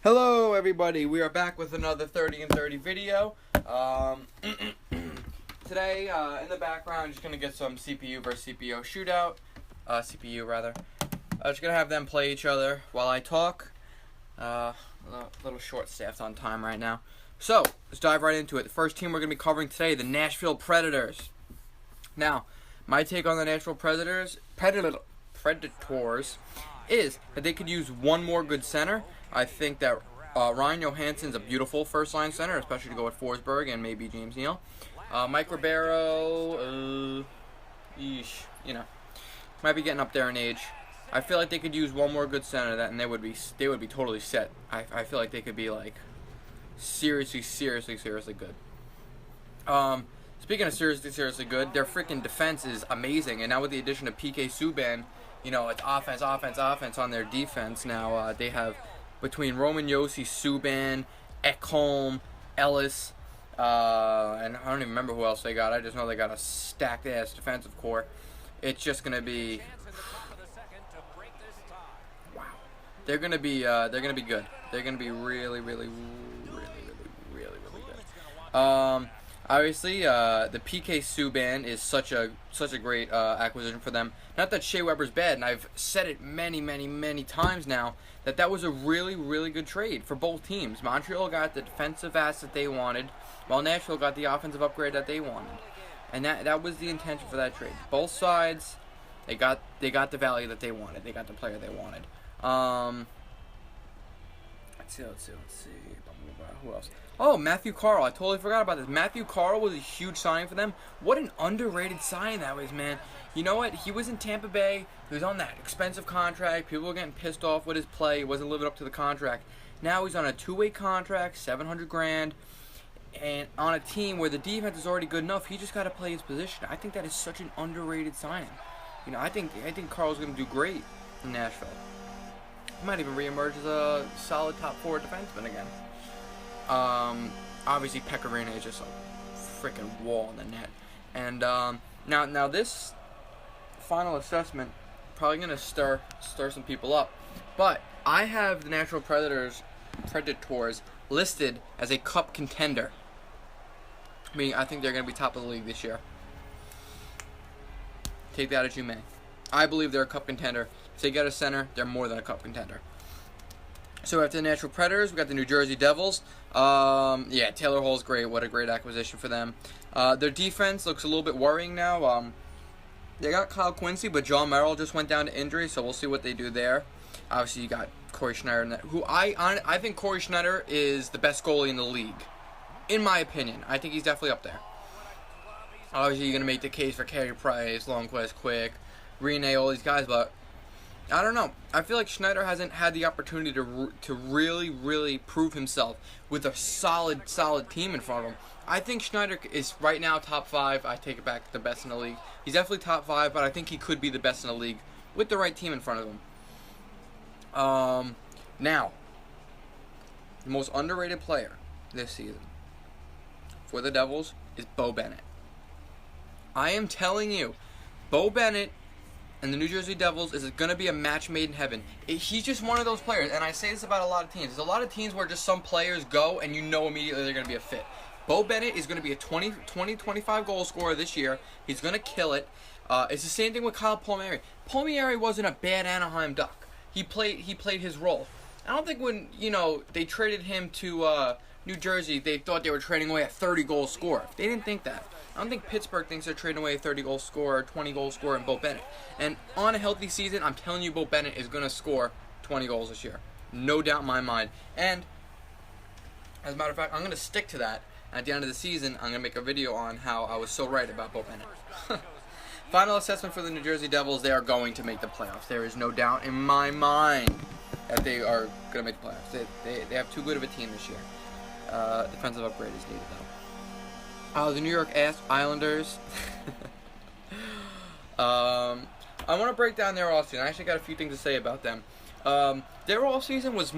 Hello everybody, we are back with another 30 and 30 video. Today, in the background, just going to get some CPU versus CPU shootout. CPU rather. Just going to have them play each other while I talk. A little short-staffed on time right now. So, let's dive right into it. The first team we're going to be covering today, the Nashville Predators. Now, my take on the Nashville Predators is that they could use one more good center. I think that Ryan Johansson's a beautiful first-line center, especially to go with Forsberg and maybe James Neal. Mike Ribeiro, might be getting up there in age. I feel like they could use one more good center, and they would be totally set. I feel like they could be like seriously good. Speaking of seriously good, their freaking defense is amazing, and now with the addition of PK Subban, it's offense on their defense. Now they have between Roman Josi, Subban, Ekholm, Ellis, and I don't even remember who else they got. I just know they got a stacked ass defensive core. It's just gonna be wow. They're gonna be good. They're gonna be really good. Obviously, the PK Subban is such a great acquisition for them. Not that Shea Weber's bad, and I've said it many times now that was a really good trade for both teams. Montreal got the defensive asset they wanted, while Nashville got the offensive upgrade that they wanted, and that was the intention for that trade. Both sides, they got the value that they wanted. They got the player they wanted. Let's see. Who else? Oh, Matthew Carl. I totally forgot about this. Matthew Carl was a huge signing for them. What an underrated signing that was, man. You know what? He was in Tampa Bay. He was on that expensive contract. People were getting pissed off with his play. He wasn't living up to the contract. Now he's on a two-way contract, $700,000, and on a team where the defense is already good enough. He just got to play his position. I think that is such an underrated signing. I think Carl's going to do great in Nashville. He might even reemerge as a solid top four defenseman again. Obviously Pecorino is just a freaking wall in the net. And now this final assessment probably gonna stir some people up. But I have the Nashville Predators listed as a cup contender. Meaning I think they're gonna be top of the league this year. Take that as you may. I believe they're a cup contender. If they get a center, they're more than a cup contender. So after the Nashville Predators, we got the New Jersey Devils. Taylor Hall's great. What a great acquisition for them. Their defense looks a little bit worrying now. They got Kyle Quincy, but John Merrill just went down to injury, so we'll see what they do there. Obviously, you got Corey Schneider, who I think Corey Schneider is the best goalie in the league, in my opinion. I think he's definitely up there. Obviously, you're gonna make the case for Carey Price, Lundqvist, Quick, Rene, all these guys, but I don't know. I feel like Schneider hasn't had the opportunity to really prove himself with a solid team in front of him. I think Schneider is right now top 5. I take it back, the best in the league. He's definitely top 5, but I think he could be the best in the league with the right team in front of him. Now, the most underrated player this season for the Devils is Bo Bennett. I am telling you, Bo Bennett and the New Jersey Devils is going to be a match made in heaven. He's just one of those players, and I say this about a lot of teams. There's a lot of teams where just some players go, and you know immediately they're going to be a fit. Bo Bennett is going to be a 25 goal scorer this year. He's going to kill it. It's the same thing with Kyle Palmieri. Palmieri wasn't a bad Anaheim Duck. He played his role. I don't think when they traded him to New Jersey, they thought they were trading away a 30-goal scorer. They didn't think that. I don't think Pittsburgh thinks they're trading away a 30-goal scorer, 20-goal scorer in Bo Bennett. And on a healthy season, I'm telling you, Bo Bennett is going to score 20 goals this year. No doubt in my mind. And as a matter of fact, I'm going to stick to that. At the end of the season, I'm going to make a video on how I was so right about Bo Bennett. Final assessment for the New Jersey Devils, they are going to make the playoffs. There is no doubt in my mind that they are going to make the playoffs. They have too good of a team this year. Defensive upgrade is needed, though. The New York Islanders. I want to break down their offseason. I actually got a few things to say about them. Their offseason was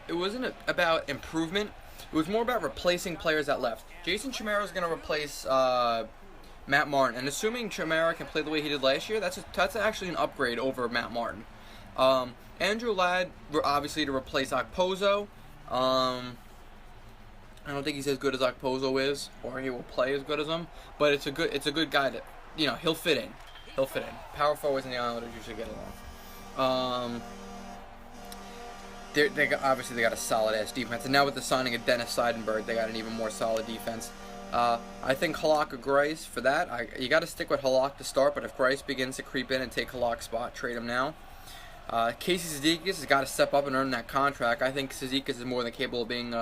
it wasn't about improvement. It was more about replacing players that left. Jason Chimera is going to replace Matt Martin. And assuming Chimera can play the way he did last year, that's actually an upgrade over Matt Martin. Andrew Ladd, obviously, to replace Okposo. I don't think he's as good as Okposo is, or he will play as good as him. But it's a good guy that, he'll fit in. He'll fit in. Power forwards and the Islanders usually get along. Obviously they got a solid ass defense, and now with the signing of Dennis Seidenberg, they got an even more solid defense. I think Halak or Grice for that. You got to stick with Halak to start, but if Grice begins to creep in and take Halak's spot, trade him now. Casey Cizikas has got to step up and earn that contract. I think Cizikas is more than capable of being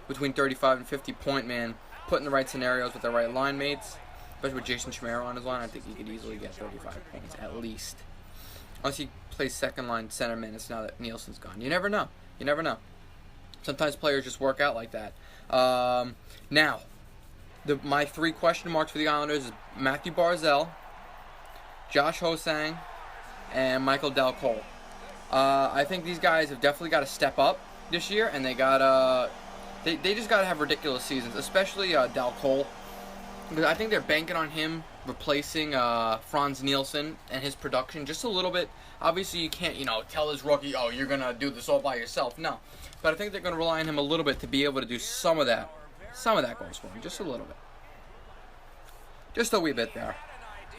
between 35 and 50 point man, put in the right scenarios with the right line mates, especially with Jason Chimera on his line. I think he could easily get 35 points at least. Unless he plays second line center minutes now that Nielsen's gone. You never know. You never know. Sometimes players just work out like that. Now, my 3 question marks for the Islanders is Matthew Barzal, Josh Hosang, and Michael Del Cole. I think these guys have definitely got to step up this year, and they just got to have ridiculous seasons, especially Del Cole. Because I think they're banking on him replacing Franz Nielsen and his production just a little bit. Obviously, you can't, tell this rookie, oh, you're going to do this all by yourself. No. But I think they're going to rely on him a little bit to be able to do some of that goal scoring, just a little bit. Just a wee bit there.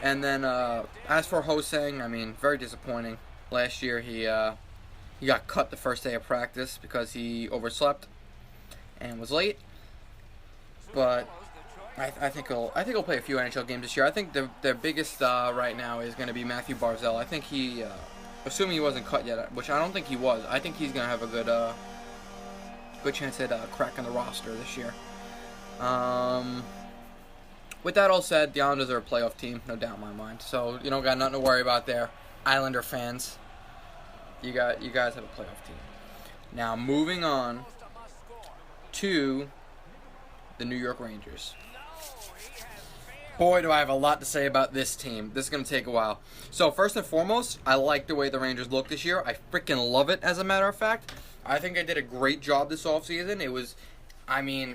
And then, as for Hosang, very disappointing. Last year, he got cut the first day of practice because he overslept and was late. But I think he'll play a few NHL games this year. I think their biggest right now is going to be Matthew Barzal. I think he, assuming he wasn't cut yet, which I don't think he was, I think he's going to have a good chance at cracking the roster this year. With that all said, the Islanders are a playoff team, no doubt in my mind. So you don't got nothing to worry about there, Islander fans. You guys have a playoff team. Now moving on to the New York Rangers. Boy, do I have a lot to say about this team. This is going to take a while. So, first and foremost, I like the way the Rangers look this year. I freaking love it, as a matter of fact. I think I did a great job this offseason. It was, to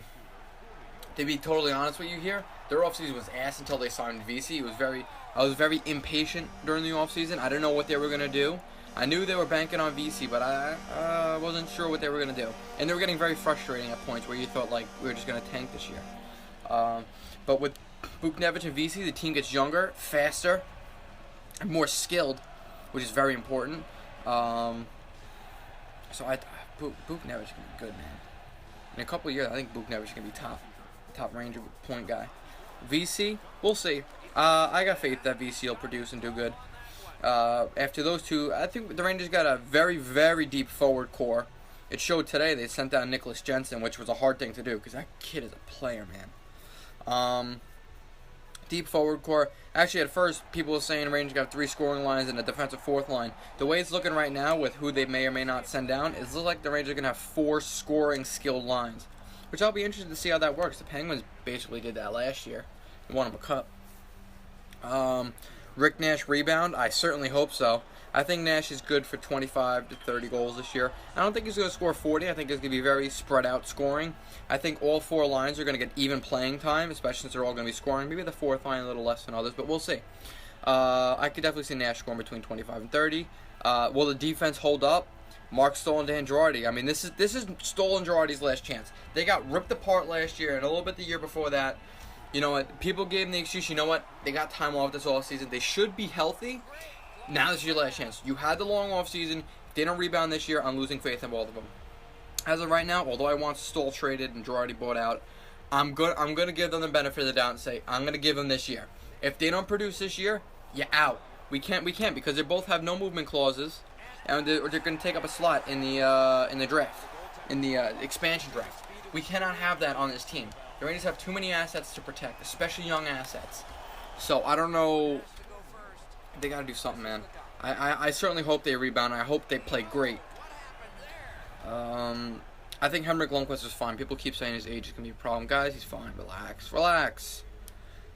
be totally honest with you here, their offseason was ass until they signed VC. I was very impatient during the offseason. I didn't know what they were going to do. I knew they were banking on VC, but I wasn't sure what they were going to do. And they were getting very frustrating at points where you thought, we were just going to tank this year. But with Buchnevich and VC, the team gets younger, faster, and more skilled, which is very important. So Buchnevich is going to be good, man. In a couple of years, I think Buchnevich is going to be top Ranger point guy. VC, we'll see. I got faith that VC will produce and do good. After those two, I think the Rangers got a very, very deep forward core. It showed today they sent down Nicholas Jensen, which was a hard thing to do because that kid is a player, man. Deep forward core. Actually, at first, people were saying Rangers got 3 scoring lines and a defensive 4th line. The way it's looking right now with who they may or may not send down, it looks like the Rangers are going to have 4 scoring skilled lines, which I'll be interested to see how that works. The Penguins basically did that last year. They won them a cup. Rick Nash rebound? I certainly hope so. I think Nash is good for 25 to 30 goals this year. I don't think he's going to score 40. I think it's going to be very spread out scoring. I think all 4 lines are going to get even playing time, especially since they're all going to be scoring. Maybe the 4th line a little less than others, but we'll see. I could definitely see Nash scoring between 25 and 30. Will the defense hold up? Mark Stoll and Dan Girardi. This is Stoll and Girardi's last chance. They got ripped apart last year and a little bit the year before that. You know what? People gave them the excuse, you know what? They got time off this offseason. They should be healthy. Now this is your last chance. You had the long offseason. If they don't rebound this year, I'm losing faith in both of them. As of right now, although I want Stoll traded and Girardi bought out, I'm gonna give them the benefit of the doubt and say I'm gonna give them this year. If they don't produce this year, you're out. We can't because they both have no movement clauses, and they're gonna take up a slot in the draft, in the expansion draft. We cannot have that on this team. The Rangers have too many assets to protect, especially young assets. So I don't know. They got to do something, man. I certainly hope they rebound. I hope they play great. I think Henrik Lundqvist is fine. People keep saying his age is going to be a problem. Guys, he's fine. Relax.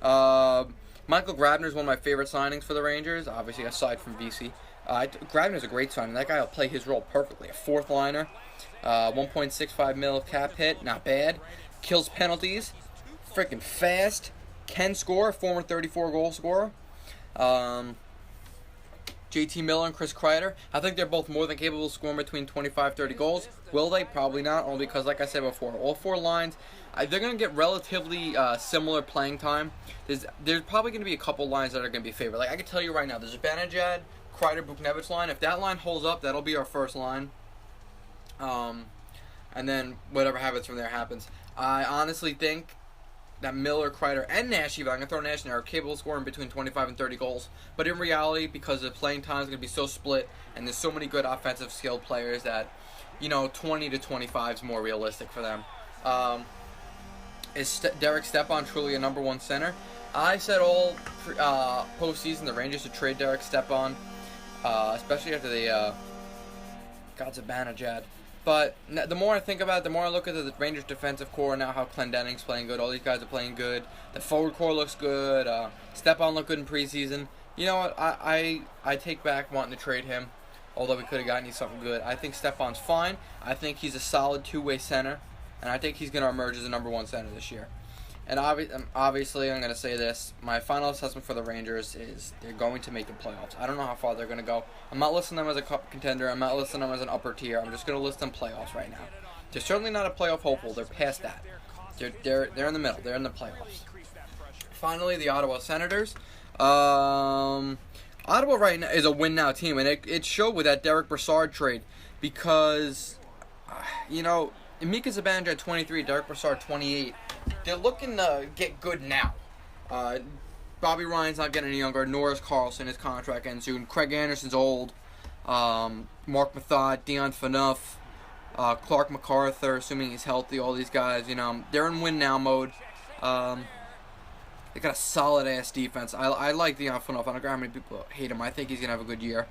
Michael Grabner is one of my favorite signings for the Rangers, obviously, aside from VC. Grabner is a great signing. That guy will play his role perfectly. A 4th liner, 1.65 mil cap hit, not bad. Kills penalties, freaking fast, can score, former 34 goal scorer. JT JT Miller and Chris Kreider. I think they're both more than capable of scoring between 25-30 goals. Will they? Probably not, only because, like I said before, all 4 lines, they're going to get relatively similar playing time. There's probably going to be a couple lines that are going to be favored. Like, I can tell you right now, there's a Zibanejad, Kreider, Buchnevich line. If that line holds up, that'll be our first line. And then whatever happens from there happens. I honestly think that Miller, Kreider, and Nash, even I'm going to throw Nash in there, are capable of scoring between 25 and 30 goals. But in reality, because the playing time is going to be so split, and there's so many good offensive skilled players that, 20 to 25 is more realistic for them. Is Derek Stepan truly a number 1 center? I said all postseason the Rangers should trade Derek Stepan, especially after they got Zibanejad. But the more I think about it, the more I look at the Rangers defensive core now, how Clendenning's playing good. All these guys are playing good. The forward core looks good. Stepan looked good in preseason. You know what? I take back wanting to trade him, although we could have gotten you something good. I think Stepan's fine. I think he's a solid 2-way center, and I think he's going to emerge as a number 1 center this year. And obviously, I'm going to say this. My final assessment for the Rangers is they're going to make the playoffs. I don't know how far they're going to go. I'm not listing them as a cup contender. I'm not listing them as an upper tier. I'm just going to list them playoffs right now. They're certainly not a playoff hopeful. They're past that. They're in the middle. They're in the playoffs. Finally, the Ottawa Senators. Ottawa right now is a win-now team, and it showed with that Derek Brassard trade because, Mika Zibanejad 23, Derek Brassard 28. They're looking to get good now. Bobby Ryan's not getting any younger. Norris Carlson, his contract ends soon. Craig Anderson's old. Mark Mathot, Dion Phaneuf, Clark MacArthur, assuming he's healthy. All these guys, they're in win-now mode. They got a solid-ass defense. I like Dion Phaneuf. I don't care how many people hate him. I think he's going to have a good year.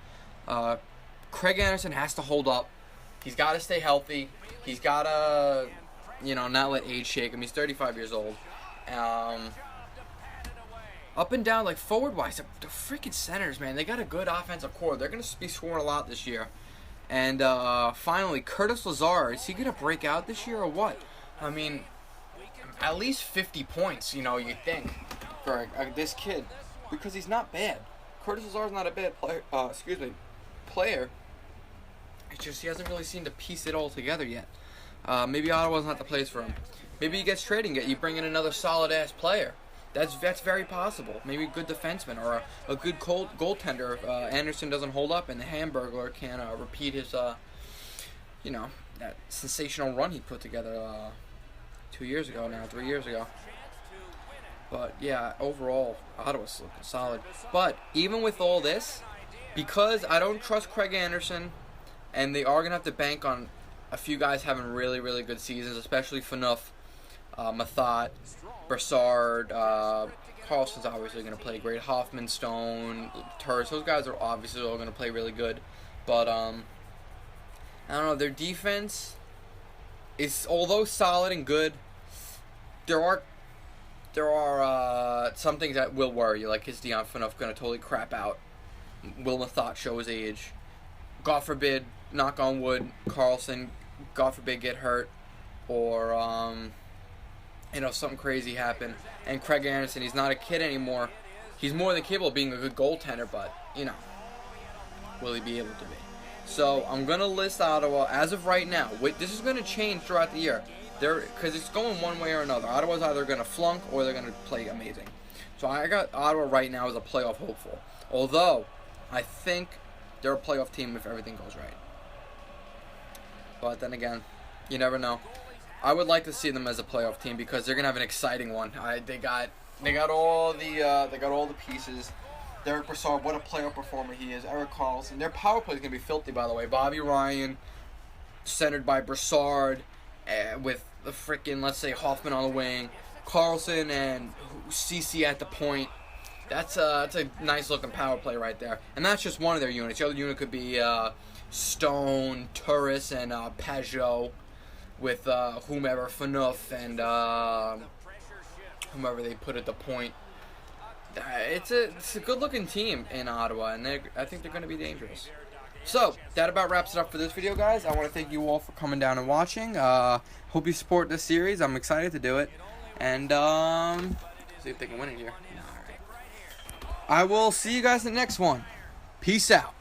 Craig Anderson has to hold up. He's got to stay healthy. He's got to, not let age shake him. He's 35 years old. Up and down, like forward-wise, the freaking Senators, man, they got a good offensive core. They're going to be scoring a lot this year. And finally, Curtis Lazar, is he going to break out this year or what? I mean, at least 50 points, you think, for this kid, because he's not bad. Curtis Lazar's not a bad player. It's just he hasn't really seemed to piece it all together yet. Maybe Ottawa's not the place for him. Maybe he gets traded and you bring in another solid-ass player. That's very possible. Maybe a good defenseman or a good goaltender if Anderson doesn't hold up and the Hamburglar can repeat his, that sensational run he put together 3 years ago. But, yeah, overall, Ottawa's looking solid. But even with all this, because I don't trust Craig Anderson, and they are going to have to bank on a few guys having really, really good seasons, especially Phaneuf, Mathot, Brassard, Carlson's obviously going to play great, Hoffman, Stone, Turris, those guys are obviously all going to play really good. But, I don't know, their defense is, although solid and good, there are some things that will worry you, like is Dion Phaneuf going to totally crap out? Will Mathot show his age? God forbid, knock on wood, Carlson, God forbid, get hurt, or, something crazy happen. And Craig Anderson, he's not a kid anymore. He's more than capable of being a good goaltender, but, will he be able to be? So, I'm going to list Ottawa as of right now. This is going to change throughout the year. Because it's going one way or another. Ottawa's either going to flunk or they're going to play amazing. So, I got Ottawa right now as a playoff hopeful. Although, I think they're a playoff team if everything goes right. But then again, you never know. I would like to see them as a playoff team because they're gonna have an exciting one. They got all the pieces. Derek Brassard, what a playoff performer he is. Erik Karlsson. Their power play is gonna be filthy, by the way. Bobby Ryan, centered by Brassard, with the freaking, let's say, Hoffman on the wing, Karlsson and CC at the point. That's a nice looking power play right there. And that's just one of their units. The other unit could be Stone, Turris, and Pajot with whomever, Phaneuf, and whomever they put at the point. It's a good looking team in Ottawa, and I think they're going to be dangerous. So, that about wraps it up for this video, guys. I want to thank you all for coming down and watching. Hope you support this series. I'm excited to do it. And, see if they can win it here. I will see you guys in the next one. Peace out.